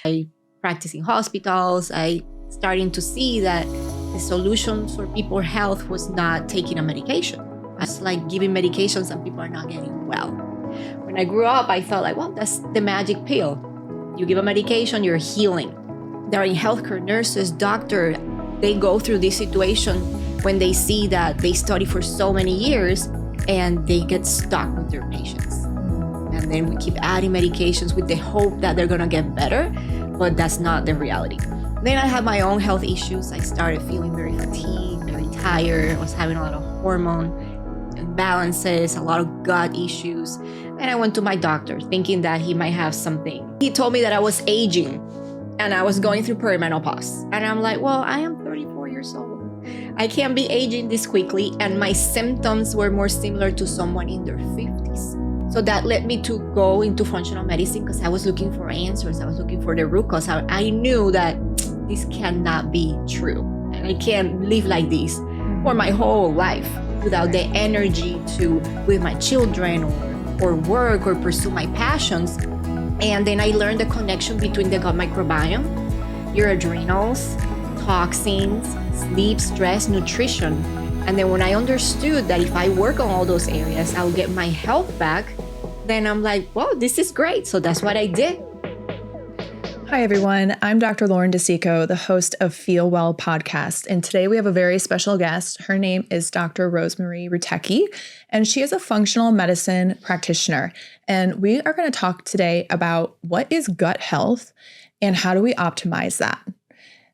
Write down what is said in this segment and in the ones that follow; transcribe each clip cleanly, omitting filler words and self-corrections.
I practice in hospitals. I starting to see that the solution for people's health was not taking a medication. It's like giving medications and people are not getting well. When I grew up, I thought like, well, that's the magic pill. You give a medication, you're healing. There are healthcare nurses, doctors, they go through this situation when they see that they study for so many years and they get stuck with their patients. And then we keep adding medications with the hope that they're gonna get better, but that's not the reality. Then I had my own health issues. I started feeling very fatigued, very tired. I was having a lot of hormone imbalances, a lot of gut issues. And I went to my doctor thinking that he might have something. He told me that I was aging and I was going through perimenopause. And I'm like, well, I am 34 years old. I can't be aging this quickly. And my symptoms were more similar to someone in their 50s. So that led me to go into functional medicine because I was looking for answers. I was looking for the root cause. I knew that this cannot be true. And I can't live like this for my whole life without the energy to, with my children or work or pursue my passions. And then I learned the connection between the gut microbiome, your adrenals, toxins, sleep, stress, nutrition. And then when I understood that if I work on all those areas, I'll get my health back, then I'm like, whoa, this is great. So that's what I did. Hi, everyone. I'm Dr. Lauren DeCicco, the host of FeelWell Podcast. And today we have a very special guest. Her name is Dr. Rosemari Rutecki, and she is a functional medicine practitioner. And we are going to talk today about what is gut health and how do we optimize that.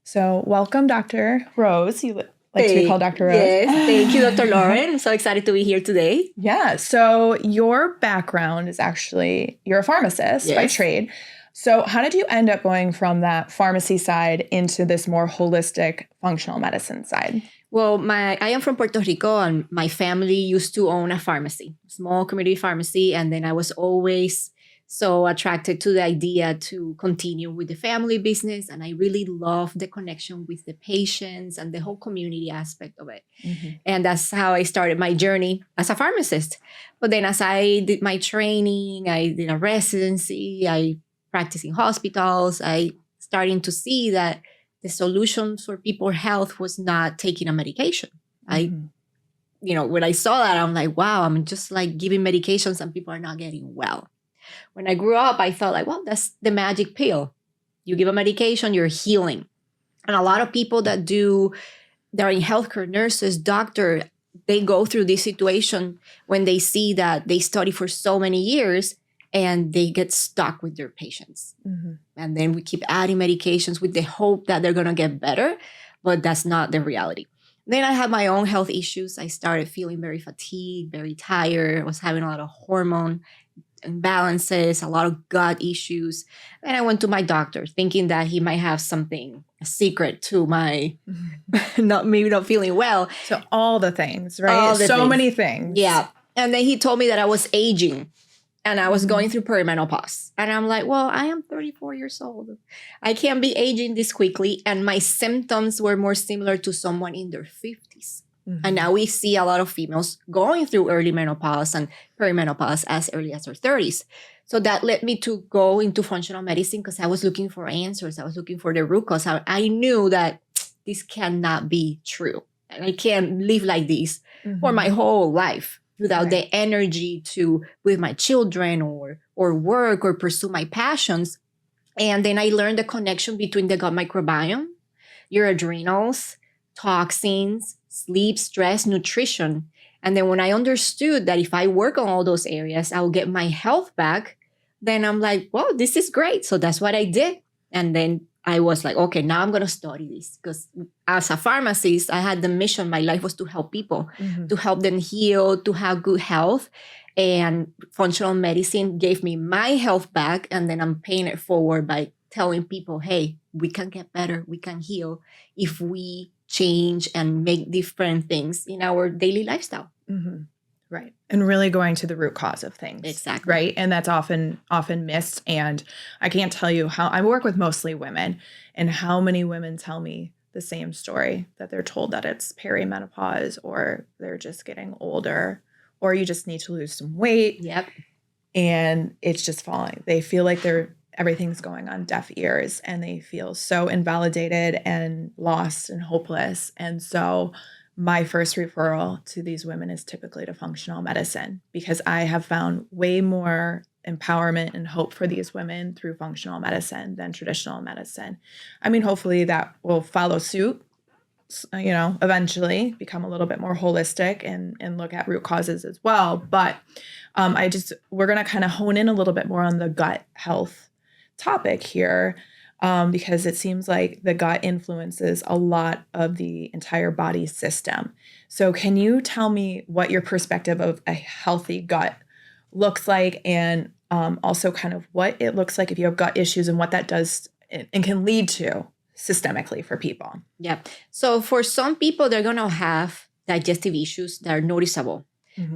So welcome, Dr. Rose. You like to be called Dr. Rose? Yes, thank you, Dr. Lauren. I'm so excited to be here today. Yeah. So your background is actually, you're a pharmacist by trade. So how did you end up going from that pharmacy side into this more holistic functional medicine side? Well, I am from Puerto Rico and my family used to own a pharmacy, small community pharmacy. And then I was always so attracted to the idea to continue with the family business. And I really love the connection with the patients and the whole community aspect of it. Mm-hmm. And that's how I started my journey as a pharmacist. But then as I did my training, I did a residency, I practice in hospitals, I starting to see that the solution for people's health was not taking a medication. When I saw that, I'm like, wow, I'm just like giving medications and people are not getting well. When I grew up, I thought like, well, that's the magic pill. You give a medication, you're healing. And a lot of people that they're in healthcare, nurses, doctors, they go through this situation when they see that they study for so many years and they get stuck with their patients. Mm-hmm. And then we keep adding medications with the hope that they're going to get better, but that's not the reality. Then I had my own health issues. I started feeling very fatigued, very tired. I was having a lot of hormone imbalances, a lot of gut issues. And I went to my doctor thinking that he might have something, a secret to my not feeling well. So all the things, right? Many things. Yeah. And then he told me that I was aging. And I was going through perimenopause. And I'm like, well, I am 34 years old. I can't be aging this quickly. And my symptoms were more similar to someone in their 50s. Mm-hmm. And now we see a lot of females going through early menopause and perimenopause as early as their 30s. So that led me to go into functional medicine because I was looking for answers. I was looking for the root cause. I knew that this cannot be true. And I can't live like this for my whole life without the energy to, with my children or work or pursue my passions. And then I learned the connection between the gut microbiome, your adrenals, toxins, sleep, stress, nutrition. And then when I understood that if I work on all those areas, I'll get my health back, then I'm like, whoa, this is great. So that's what I did. And then I was like, okay, now I'm going to study this because as a pharmacist, I had the mission. My life was to help people, to help them heal, to have good health. And functional medicine gave me my health back. And then I'm paying it forward by telling people, hey, we can get better. We can heal if we change and make different things in our daily lifestyle. Mm-hmm. Right. And really going to the root cause of things. Exactly. Right. And that's often missed. And I can't tell you how I work with mostly women and how many women tell me the same story, that they're told that it's perimenopause or they're just getting older or you just need to lose some weight. Yep. And it's just falling. They feel like they're everything's going on deaf ears and they feel so invalidated and lost and hopeless. And so my first referral to these women is typically to functional medicine, because I have found way more empowerment and hope for these women through functional medicine than traditional medicine. I mean, hopefully that will follow suit, eventually become a little bit more holistic and look at root causes as well. But we're going to kind of hone in a little bit more on the gut health topic here, because it seems like the gut influences a lot of the entire body system. So can you tell me what your perspective of a healthy gut looks like, and also kind of what it looks like if you have gut issues and what that does and can lead to systemically for people? Yeah. So for some people, they're going to have digestive issues that are noticeable,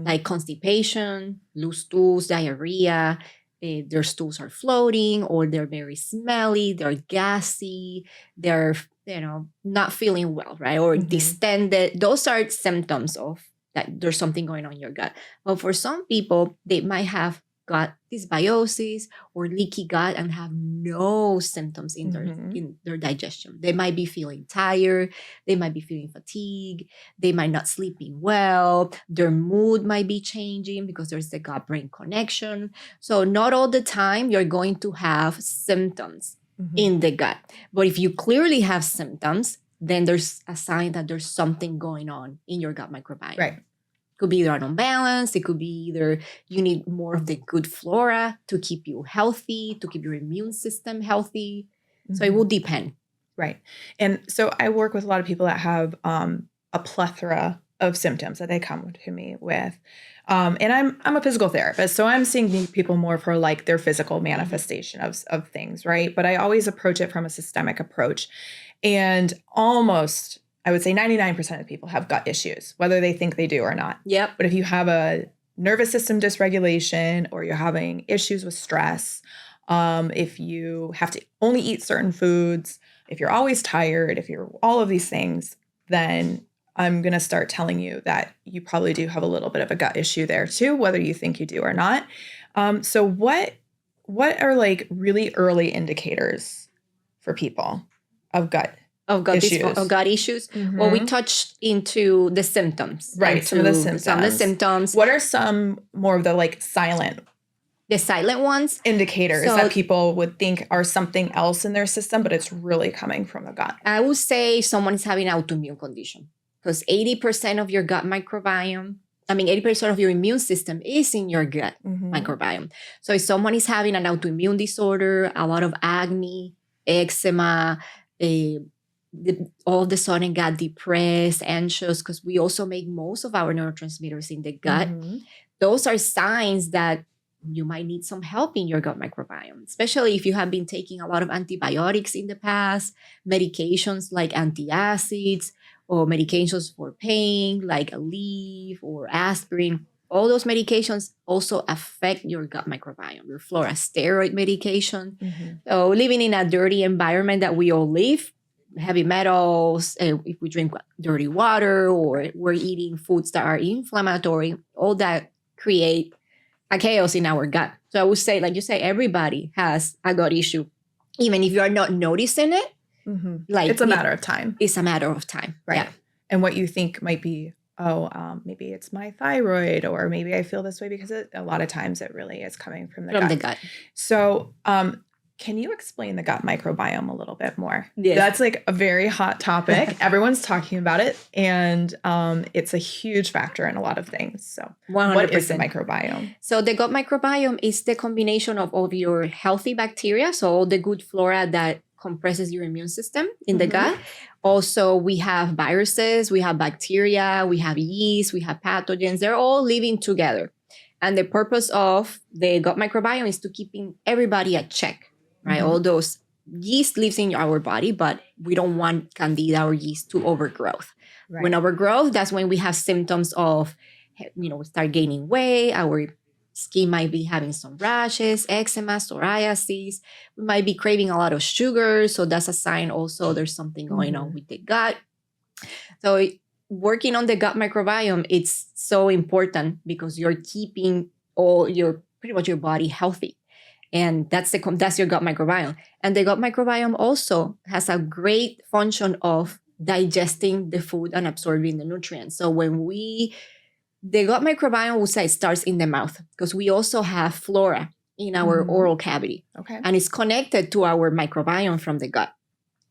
like constipation, loose stools, diarrhea. Their stools are floating, or they're very smelly, they're gassy, they're, not feeling well, right? Or distended. Those are symptoms of that there's something going on in your gut. But for some people, they might have gut dysbiosis or leaky gut and have no symptoms in their digestion. They might be feeling tired. They might be feeling fatigue. They might not sleeping well. Their mood might be changing because there's the gut-brain connection. So not all the time you're going to have symptoms in the gut. But if you clearly have symptoms, then there's a sign that there's something going on in your gut microbiome. Right. Could be either an imbalance. It could be either you need more of the good flora to keep you healthy, to keep your immune system healthy. So it will depend. Right. And so I work with a lot of people that have a plethora of symptoms that they come to me with. And I'm a physical therapist, so I'm seeing people more for like their physical manifestation of things, right? But I always approach it from a systemic approach. And almost, I would say 99% of people have gut issues, whether they think they do or not. Yep. But if you have a nervous system dysregulation, or you're having issues with stress, if you have to only eat certain foods, if you're always tired, if you're all of these things, then I'm going to start telling you that you probably do have a little bit of a gut issue there too, whether you think you do or not. So what are like really early indicators for people of gut issues? Of gut issues. Well, we touched into the symptoms. Right. Some of the symptoms. What are some more of the like the silent ones? Indicators that people would think are something else in their system, but it's really coming from the gut? I would say someone is having an autoimmune condition, because 80% of your gut microbiome, 80% of your immune system is in your gut microbiome. So if someone is having an autoimmune disorder, a lot of acne, eczema, all of a sudden got depressed, anxious, because we also make most of our neurotransmitters in the gut. Those are signs that you might need some help in your gut microbiome, especially if you have been taking a lot of antibiotics in the past, medications like antacids, or medications for pain like Aleve or aspirin. All those medications also affect your gut microbiome, your flora, steroid medication. So living in a dirty environment that we all live, heavy metals, if we drink dirty water, or we're eating foods that are inflammatory, all that create a chaos in our gut. So I would say, like you say, everybody has a gut issue, even if you are not noticing it. Like it's a matter of time. It's a matter of time. Right. Yeah. And what you think might be, maybe it's my thyroid, or maybe I feel this way because a lot of times it really is coming from the gut. So can you explain the gut microbiome a little bit more? Yes. That's like a very hot topic. Everyone's talking about it, and it's a huge factor in a lot of things. So 100%. What is the microbiome? So the gut microbiome is the combination of all your healthy bacteria, so all the good flora that compresses your immune system in the gut. Also, we have viruses, we have bacteria, we have yeast, we have pathogens. They're all living together. And the purpose of the gut microbiome is to keeping everybody at check, right? All those yeast lives in our body, but we don't want candida or yeast to overgrowth. Right. When overgrowth, that's when we have symptoms of, we start gaining weight, our skin might be having some rashes, eczema, psoriasis. We might be craving a lot of sugar. So that's a sign also there's something going on with the gut. So working on the gut microbiome, it's so important because you're keeping pretty much your body healthy. And that's your gut microbiome. And the gut microbiome also has a great function of digesting the food and absorbing the nutrients. So the gut microbiome, we'll say, starts in the mouth because we also have flora in our oral cavity. Okay. And it's connected to our microbiome from the gut.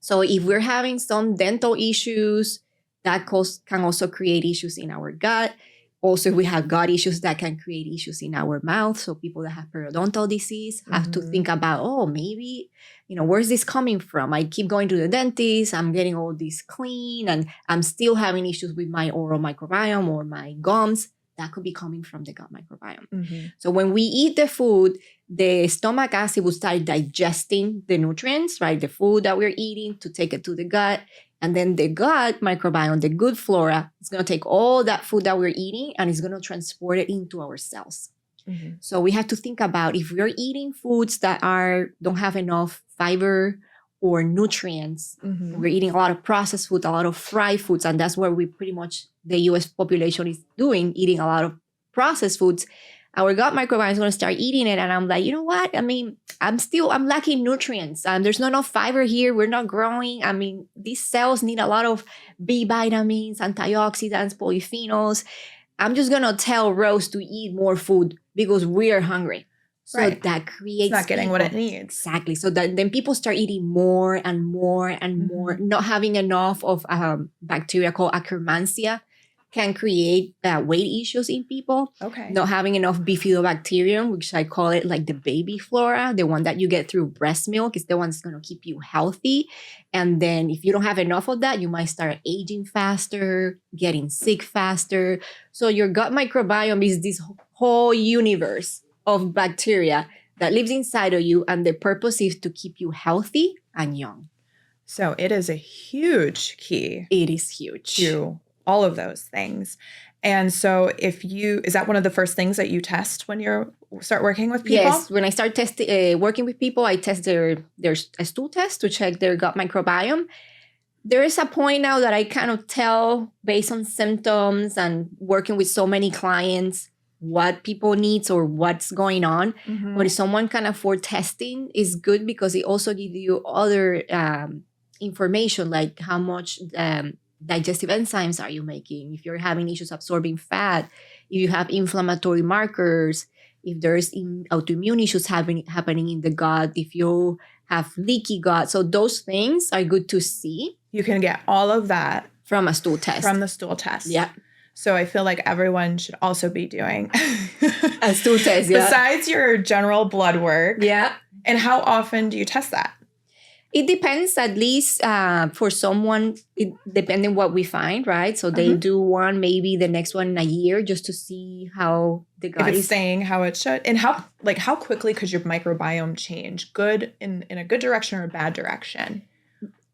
So if we're having some dental issues, that can also create issues in our gut. Also, if we have gut issues, that can create issues in our mouth. So people that have periodontal disease have to think about, maybe, where's this coming from? I keep going to the dentist, I'm getting all this clean, and I'm still having issues with my oral microbiome or my gums. That could be coming from the gut microbiome. So when we eat the food, the stomach acid will start digesting the nutrients, right? The food that we're eating to take it to the gut. And then the gut microbiome, the good flora, is going to take all that food that we're eating and it's going to transport it into our cells. So we have to think about if we're eating foods that don't have enough fiber or nutrients, we're eating a lot of processed food, a lot of fried foods, and that's where we pretty much, the US population is eating a lot of processed foods. Our gut microbiome is going to start eating it. And I'm like, you know what? I mean, I'm lacking nutrients. There's not enough fiber here. We're not growing. I mean, these cells need a lot of B vitamins, antioxidants, polyphenols. I'm just going to tell Rose to eat more food because we're hungry. So that creates it's not getting what it needs. Exactly. So then people start eating more and more and more, not having enough of bacteria called Akkermansia. Can create weight issues in people. Okay. Not having enough bifidobacterium, which I call it like the baby flora, the one that you get through breast milk, is the one that's going to keep you healthy. And then if you don't have enough of that, you might start aging faster, getting sick faster. So your gut microbiome is this whole universe of bacteria that lives inside of you. And the purpose is to keep you healthy and young. So it is a huge key. It is huge. To all of those things. And so is that one of the first things that you test when you start working with people? Yes. When I start working with people, I test their stool test to check their gut microbiome. There is a point now that I kind of tell based on symptoms and working with so many clients what people need or what's going on. But if someone can afford testing, is good because it also gives you other information like how much digestive enzymes are you making, if you're having issues absorbing fat, if you have inflammatory markers, if there's autoimmune issues happening in the gut, if you have leaky gut. So those things are good to see. You can get all of that from a stool test. From the stool test. Yeah. So I feel like everyone should also be doing a stool test, yeah. Besides your general blood work. Yeah. And how often do you test that? It depends, at least for someone, depending what we find, right? So they do one, maybe the next one in a year, just to see how the gut is staying how it should. And how quickly could your microbiome change? Good in a good direction or a bad direction?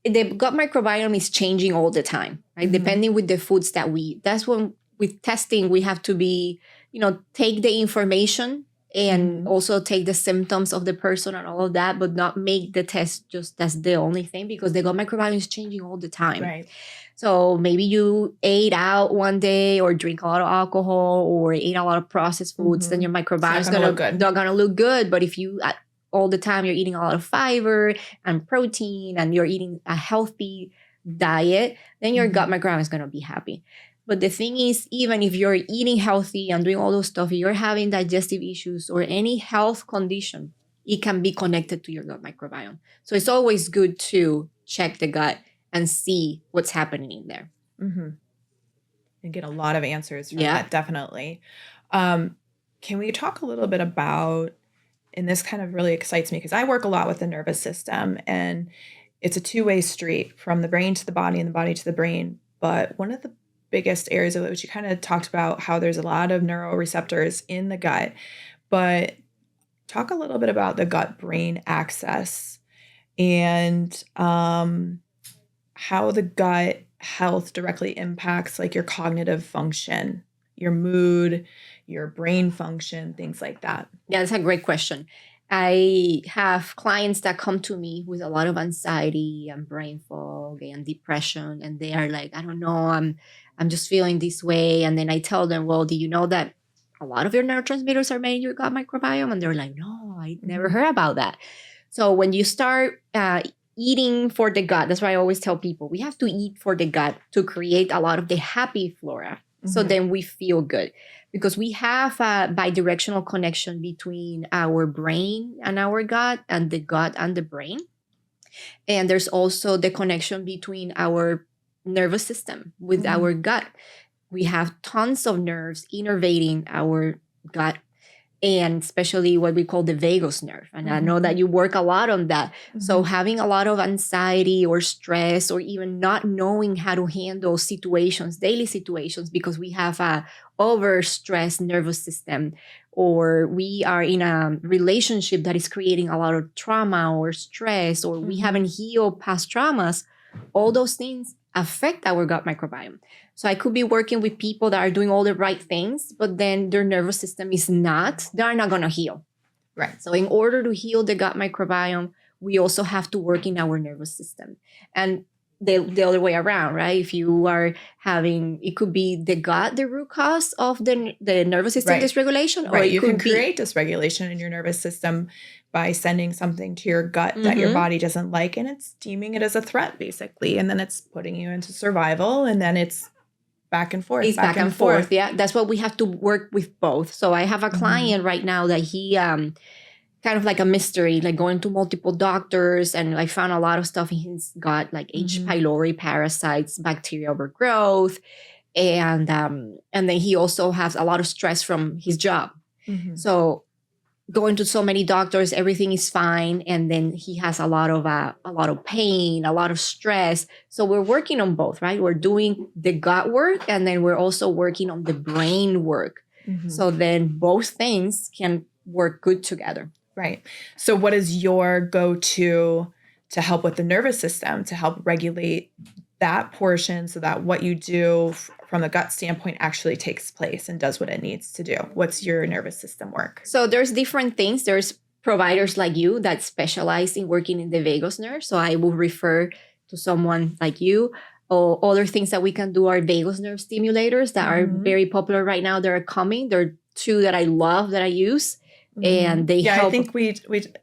The gut microbiome is changing all the time, right? Depending with the foods that we eat. That's when with testing, we have to be, take the information and also take the symptoms of the person and all of that, but not make the test just that's the only thing because the gut microbiome is changing all the time. Right. So maybe you ate out one day or drink a lot of alcohol or ate a lot of processed foods, then your microbiome is not going to look good. But if you all the time you're eating a lot of fiber and protein and you're eating a healthy diet, then your gut microbiome is going to be happy. But the thing is, even if you're eating healthy and doing all those stuff, if you're having digestive issues or any health condition, it can be connected to your gut microbiome. So it's always good to check the gut and see what's happening in there. And get a lot of answers from that, definitely. Can we talk a little bit about, and this kind of really excites me because I work a lot with the nervous system and it's a two-way street from the brain to the body and the body to the brain. But one of the biggest areas of it, which you kind of talked about how there's a lot of neuroreceptors in the gut, but talk a little bit about the gut-brain axis and how the gut health directly impacts like your cognitive function, your mood, your brain function, things like that. Yeah, that's a great question. I have clients that come to me with a lot of anxiety and brain fog and depression, and they are like, I don't know, I'm just feeling this way. And then I tell them, well, do you know that a lot of your neurotransmitters are made in your gut microbiome. And they're like, no, I never heard about that. So when you start eating for the gut, that's why I always tell people, we have to eat for the gut to create a lot of the happy flora. So then we feel good, because we have a bidirectional connection between our brain and our gut, and the gut and the brain. And there's also the connection between our nervous system with our gut. We have tons of nerves innervating our gut, and especially what we call the vagus nerve. And I know that you work a lot on that. So having a lot of anxiety or stress, or even not knowing how to handle situations, daily situations, because we have a overstressed nervous system, or we are in a relationship that is creating a lot of trauma or stress, or we haven't healed past traumas, all those things affect our gut microbiome. So I could be working with people that are doing all the right things, but then their nervous system is not, they're not going to heal. Right. So in order to heal the gut microbiome, we also have to work in our nervous system. And the other way around, right? If you are having, it could be the gut, the root cause of the nervous system dysregulation. Or you can create dysregulation in your nervous system by sending something to your gut that your body doesn't like, and it's deeming it as a threat, basically. And then it's putting you into survival, and then it's back and forth. It's back and forth. Yeah. That's what we have to work with both. So I have a client right now that he kind of like a mystery, like going to multiple doctors, and I found a lot of stuff in his gut, like H. pylori parasites, bacterial overgrowth, and then he also has a lot of stress from his job. So going to so many doctors, everything is fine, and then he has a lot of pain, a lot of stress. So we're working on both, right? We're doing the gut work, and then we're also working on the brain work. So then both things can work good together. Right. So what is your go-to to help with the nervous system, to help regulate that portion, so that what you do from the gut standpoint actually takes place and does what it needs to do? What's your nervous system work? So there's different things. There's providers like you that specialize in working in the vagus nerve. So I will refer to someone like you. Or other things that we can do are vagus nerve stimulators that are very popular right now. They're coming. There are two that I love that I use. And they help. I think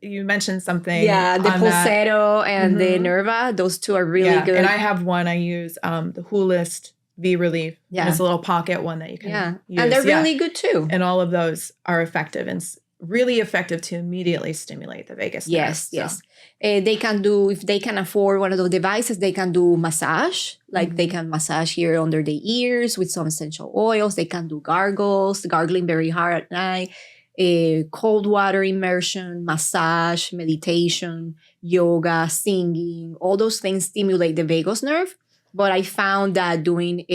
you mentioned something. Yeah, the Pulsetto and the Nerva. Those two are really good. And I have one. I use the Hoolist V Relief. Yeah, it's a little pocket one that you can use. And they're really good too. And all of those are effective and really effective to immediately stimulate the vagus nerve. Yes. They can do, if they can afford one of those devices, they can do massage. Like they can massage here under the ears with some essential oils. They can do gargling very hard at night. Cold water immersion, massage, meditation, yoga, singing, all those things stimulate the vagus nerve. But I found that doing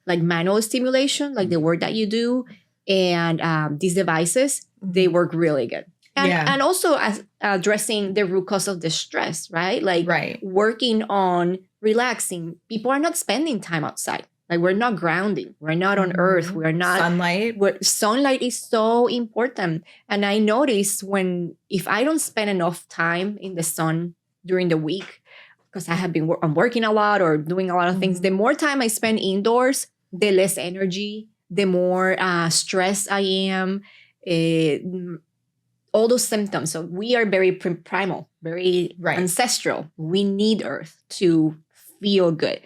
like manual stimulation, like the work that you do, and these devices, they work really good. And also as addressing the root cause of the stress, right? Like working on relaxing. People are not spending time outside. Like we're not grounding. We're not on earth. We're not sunlight. Sunlight is so important. And I notice if I don't spend enough time in the sun during the week, because I have been I'm working a lot or doing a lot of things, the more time I spend indoors, the less energy, the more stressed I am, all those symptoms. So we are very primal, very ancestral. We need earth to feel good.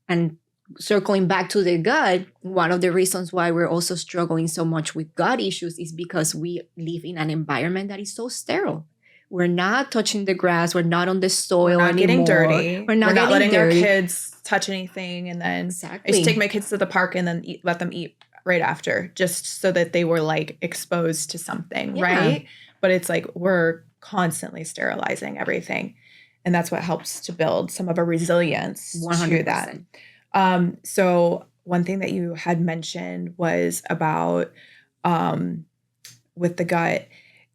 And circling back to the gut, one of the reasons why we're also struggling so much with gut issues is because we live in an environment that is so sterile. We're not touching the grass. We're not on the soil anymore. Getting dirty. We're not letting our kids touch anything. And then I used to take my kids to the park and then let them eat right after, just so that they were like exposed to something, right? But it's like we're constantly sterilizing everything. And that's what helps to build some of a resilience 100%. To that. So one thing that you had mentioned was about with the gut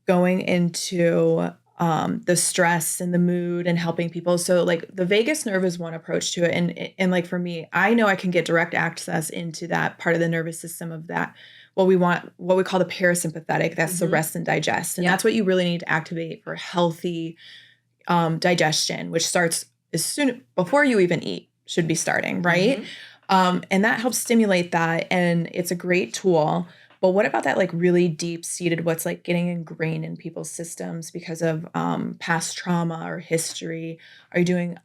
going into the stress and the mood and helping people. So like the vagus nerve is one approach to it. And like for me, I know I can get direct access into that part of the nervous system of that. What we call the parasympathetic, that's the rest and digest. And that's what you really need to activate for healthy digestion, which starts as soon before you even eat. Should be starting, right? And that helps stimulate that. And it's a great tool But what about that like really deep-seated, what's like getting ingrained in people's systems because of past trauma or history? Are you doing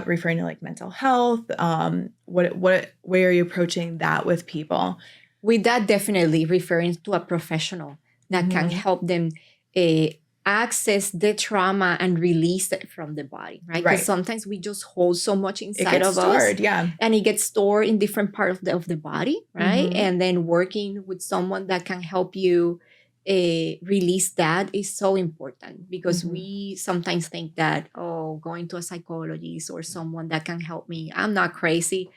referring to like mental health? What way are you approaching that with people? With that, definitely referring to a professional that can help them access the trauma and release it from the body, right? Because sometimes we just hold so much inside of stored, us, and it gets stored in different parts of the body, right? And then working with someone that can help you release that is so important, because we sometimes think that, oh, going to a psychologist or someone that can help me, I'm not crazy,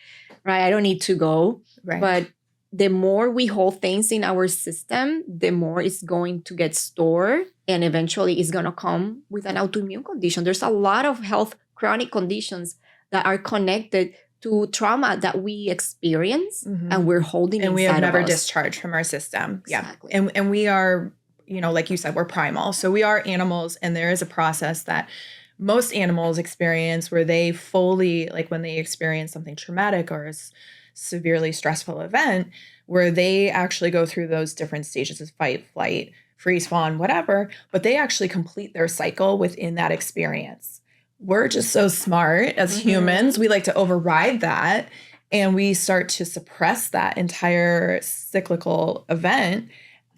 right? I don't need to go, but the more we hold things in our system, the more it's going to get stored, and eventually it's going to come with an autoimmune condition. There's a lot of health chronic conditions that are connected to trauma that we experience and we're holding inside of us. And we have never discharged from our system. Exactly. Yeah. And we are, like you said, we're primal. So we are animals, and there is a process that most animals experience where they fully, like when they experience something traumatic or severely stressful event, where they actually go through those different stages of fight, flight, freeze, fawn, whatever, but they actually complete their cycle within that experience. We're just so smart as humans. We like to override that, and we start to suppress that entire cyclical event,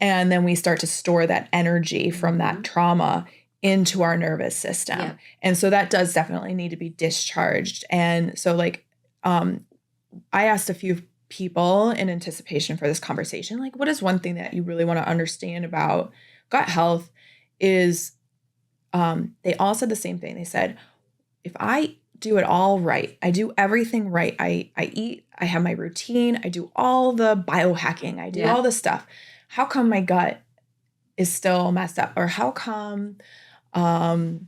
and then we start to store that energy from that trauma into our nervous system. Yeah. And so that does definitely need to be discharged. And so like, I asked a few people in anticipation for this conversation, like, what is one thing that you really want to understand about gut health? Is they all said the same thing. They said, if I do it all right, I do everything right, I eat, I have my routine, I do all the biohacking, I do all this stuff, how come my gut is still messed up? Or how come I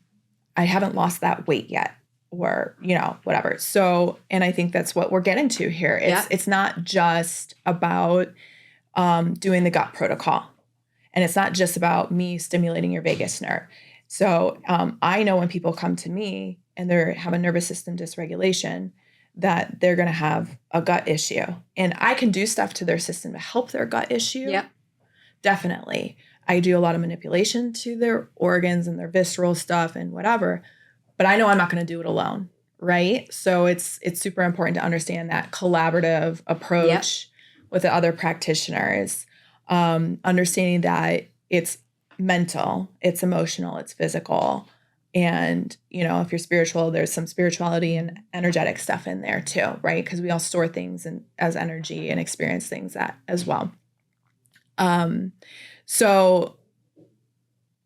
haven't lost that weight yet? Or, whatever. So, and I think that's what we're getting to here. It's not just about doing the gut protocol. And it's not just about me stimulating your vagus nerve. So I know when people come to me and they have a nervous system dysregulation, that they're going to have a gut issue. And I can do stuff to their system to help their gut issue. Yeah. Definitely. I do a lot of manipulation to their organs and their visceral stuff and whatever. But I know I'm not going to do it alone, right? So it's super important to understand that collaborative approach with the other practitioners, understanding that it's mental, it's emotional, it's physical. And, if you're spiritual, there's some spirituality and energetic stuff in there too, right? Because we all store things as energy and experience things as well. So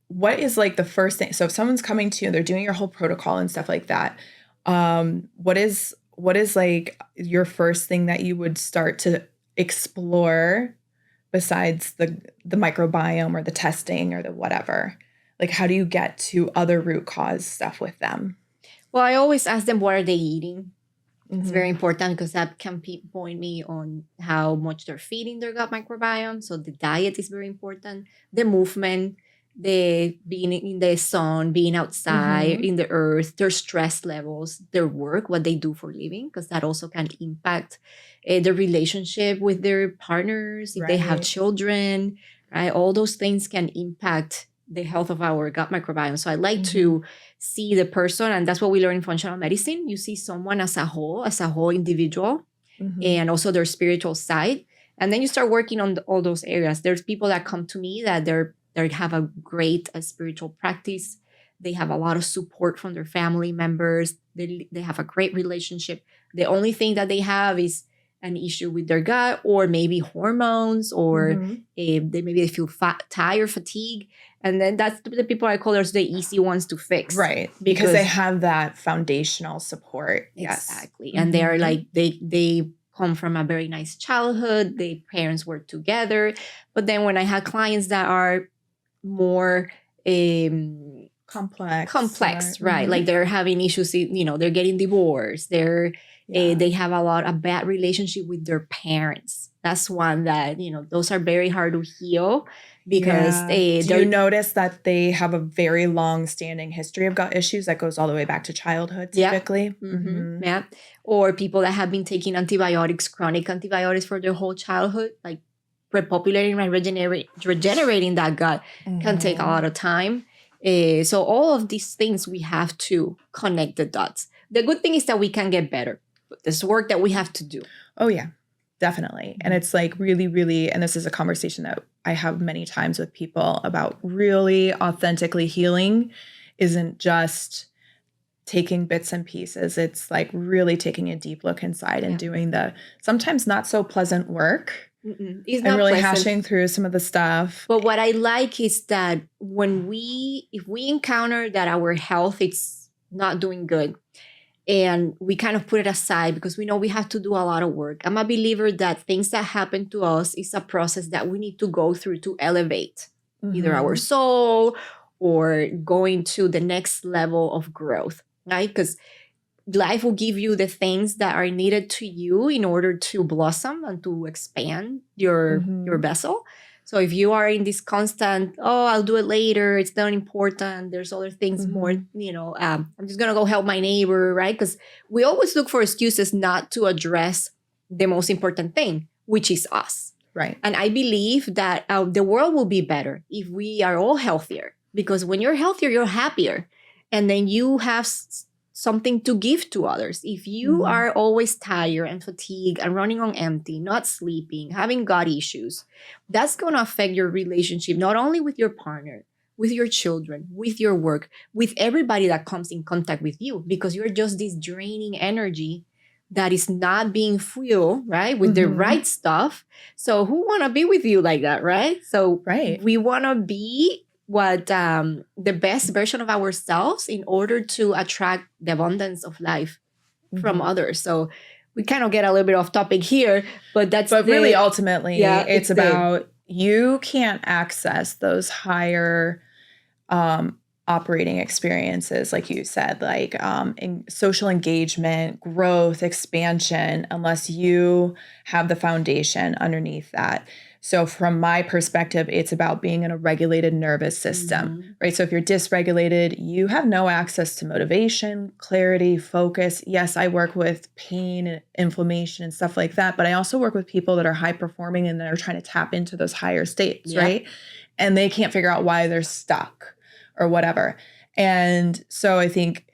what is like the first thing? So if someone's coming to you, they're doing your whole protocol and stuff like that. What is like your first thing that you would start to explore besides the microbiome or the testing or the whatever? Like, how do you get to other root cause stuff with them? Well, I always ask them, what are they eating? It's very important, because that can point me on how much they're feeding their gut microbiome. So the diet is very important. The movement, the being in the sun, being outside in the earth, their stress levels, their work, what they do for a living, because that also can impact their relationship with their partners, if they have children, right? All those things can impact the health of our gut microbiome. So I like to see the person, and that's what we learn in functional medicine. You see someone as a whole individual, and also their spiritual side. And then you start working on all those areas. There's people that come to me that they have a great spiritual practice. They have a lot of support from their family members. They have a great relationship. The only thing that they have is an issue with their gut, or maybe hormones, or they feel tired, fatigue. And then that's the people I call the easy ones to fix. Right. Because they have that foundational support. Exactly. Yes. And they are like, they come from a very nice childhood. Their parents were together. But then when I had clients that are more complex, right? Like they're having issues, they're getting divorced. They have a bad relationship with their parents. That's one that, those are very hard to heal, because do you notice that they have a very long-standing history of gut issues that goes all the way back to childhood typically? Or people that have been taking antibiotics, chronic antibiotics for their whole childhood, like repopulating and regenerating that gut can take a lot of time. So all of these things, we have to connect the dots. The good thing is that we can get better. There's work that we have to do. Oh, yeah, definitely. And it's like really, really, and this is a conversation that I have many times with people about really authentically healing isn't just taking bits and pieces. It's like really taking a deep look inside and doing the sometimes not so pleasant work. It's and really pleasant. hashing through some of the stuff. But what I like is that if we encounter that our health is not doing good, and we kind of put it aside because we know we have to do a lot of work. I'm a believer that things that happen to us is a process that we need to go through to elevate either our soul or going to the next level of growth, right? Because life will give you the things that are needed to you in order to blossom and to expand your vessel. So if you are in this constant, I'll do it later, it's not important, there's other things more, I'm just going to go help my neighbor, right? Because we always look for excuses not to address the most important thing, which is us. Right. And I believe that the world will be better if we are all healthier. Because when you're healthier, you're happier. And then you have something to give to others. If you are always tired and fatigued and running on empty, not sleeping, having gut issues, that's going to affect your relationship, not only with your partner, with your children, with your work, with everybody that comes in contact with you, because you're just this draining energy that is not being fueled, right, with the right stuff. So who want to be with you like that, right? So we want to be the best version of ourselves in order to attract the abundance of life from others. So we kind of get a little bit off topic here, but really ultimately it's about you can't access those higher operating experiences, like you said, like in social engagement, growth, expansion, unless you have the foundation underneath that. So from my perspective, it's about being in a regulated nervous system, right? So if you're dysregulated, you have no access to motivation, clarity, focus. Yes, I work with pain and inflammation and stuff like that, but I also work with people that are high performing and that are trying to tap into those higher states, right? And they can't figure out why they're stuck or whatever. And so I think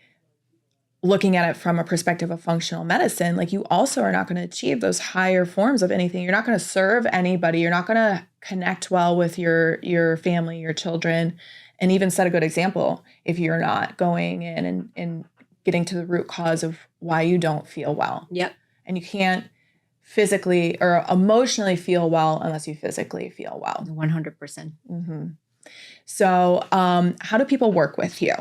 looking at it from a perspective of functional medicine, like you also are not going to achieve those higher forms of anything. You're not going to serve anybody. You're not going to connect well with your family, your children, and even set a good example if you're not going in and getting to the root cause of why you don't feel well. Yep. And you can't physically or emotionally feel well unless you physically feel well. 100%. So how do people work with you?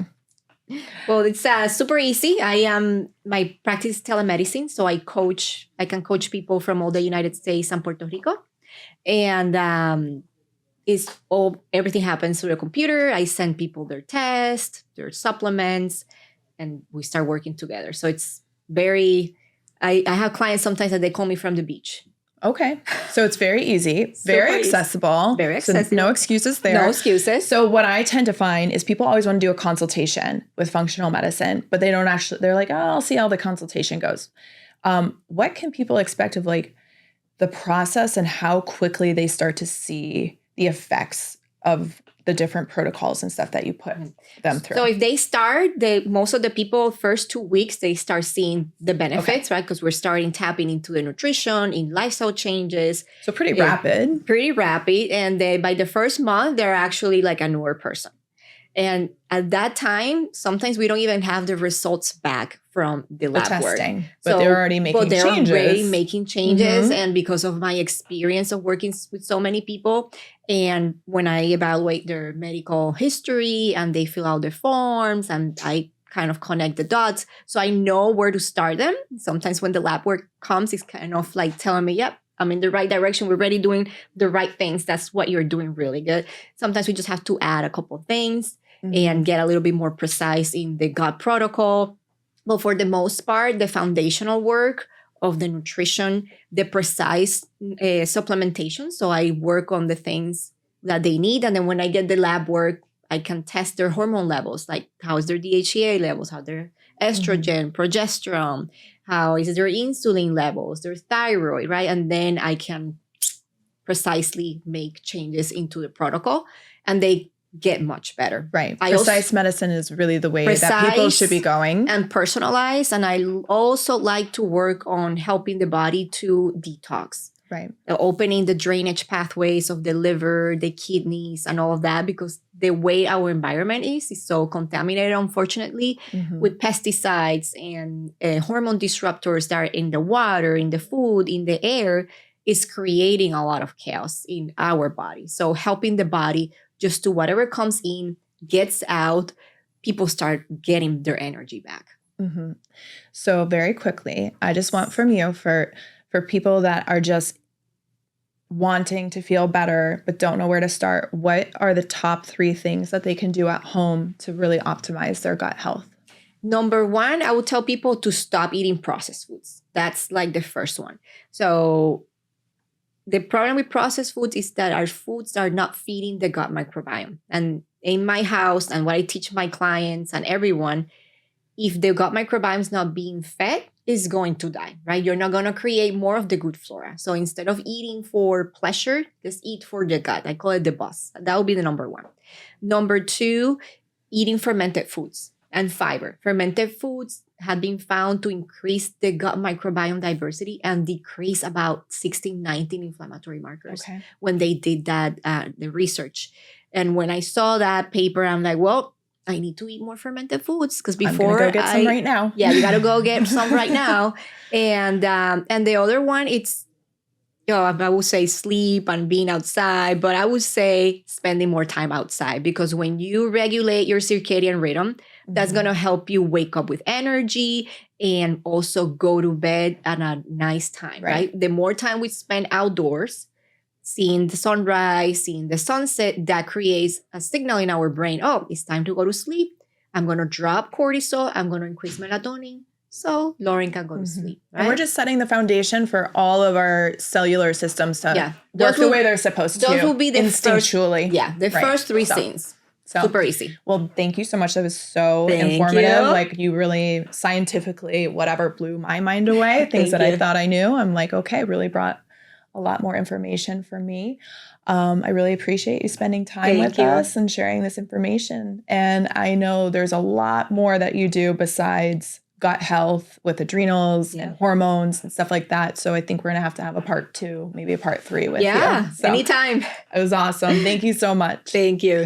Well, it's super easy. My practice is telemedicine, so I can coach people from all the United States and Puerto Rico. And everything happens through a computer. I send people their tests, their supplements, and we start working together. So it's I have clients sometimes that they call me from the beach. Okay. So it's very easy, very accessible. Very accessible. So no excuses there. No excuses. So what I tend to find is people always want to do a consultation with functional medicine, but they're like, I'll see how the consultation goes. What can people expect of like the process and how quickly they start to see the effects of the different protocols and stuff that you put them through? So if they start, most of the people, first 2 weeks, they start seeing the benefits, right? Because we're starting tapping into the nutrition, in lifestyle changes. So pretty rapid. Pretty rapid. And by the first month, they're actually like a newer person. And at that time, sometimes we don't even have the results back from the lab testing, work. But they're already making changes. Already making changes. And because of my experience of working with so many people, and when I evaluate their medical history and they fill out their forms and I kind of connect the dots, so I know where to start them. Sometimes when the lab work comes, it's kind of like telling me, yep, I'm in the right direction. We're already doing the right things. That's what you're doing really good. Sometimes we just have to add a couple of things and get a little bit more precise in the gut protocol. But for the most part, the foundational work of the nutrition, the precise supplementation. So I work on the things that they need. And then when I get the lab work, I can test their hormone levels, like how is their DHEA levels, how their estrogen, progesterone, how is their insulin levels, their thyroid, right? And then I can precisely make changes into the protocol, and they get much better. Right. Precise medicine is really the way that people should be going. And personalized. And I also like to work on helping the body to detox. Right. Opening the drainage pathways of the liver, the kidneys, and all of that, because the way our environment is so contaminated, unfortunately, with pesticides and hormone disruptors that are in the water, in the food, in the air, is creating a lot of chaos in our body. So helping the body just do whatever comes in, gets out, people start getting their energy back. So very quickly, I just want from you for people that are just wanting to feel better but don't know where to start, what are the top 3 things that they can do at home to really optimize their gut health? Number 1, I would tell people to stop eating processed foods. That's like the first one. So the problem with processed foods is that our foods are not feeding the gut microbiome. And in my house, and what I teach my clients and everyone, if the gut microbiome is not being fed, it's going to die, right? You're not going to create more of the good flora. So instead of eating for pleasure, just eat for the gut. I call it the bus. That would be the number 1. Number 2, eating fermented foods and fiber. Fermented foods have been found to increase the gut microbiome diversity and decrease about 16, 19 inflammatory markers when they did that, the research. And when I saw that paper, I'm like, well, I need to eat more fermented foods, because before I'm gonna go get some right now. Yeah, you got to go get some right now. And the other one, it's, I would say sleep and being outside, but I would say spending more time outside, because when you regulate your circadian rhythm, that's going to help you wake up with energy and also go to bed at a nice time, right? The more time we spend outdoors, seeing the sunrise, seeing the sunset, that creates a signal in our brain. Oh, it's time to go to sleep. I'm going to drop cortisol. I'm going to increase melatonin. So Lauren can go to sleep. Right? And we're just setting the foundation for all of our cellular systems to work the way they're supposed to. Those will be the instinctually. The first 3 things. So, super easy. Well, thank you so much. That was so informative. Like, you really scientifically, whatever, blew my mind away. Things that I thought I knew. I'm like, okay, really brought a lot more information for me. I really appreciate you spending time with us and sharing this information. And I know there's a lot more that you do besides gut health with adrenals and hormones and stuff like that. So I think we're going to have a part 2, maybe a part 3 with you. So, anytime. It was awesome. Thank you so much. Thank you.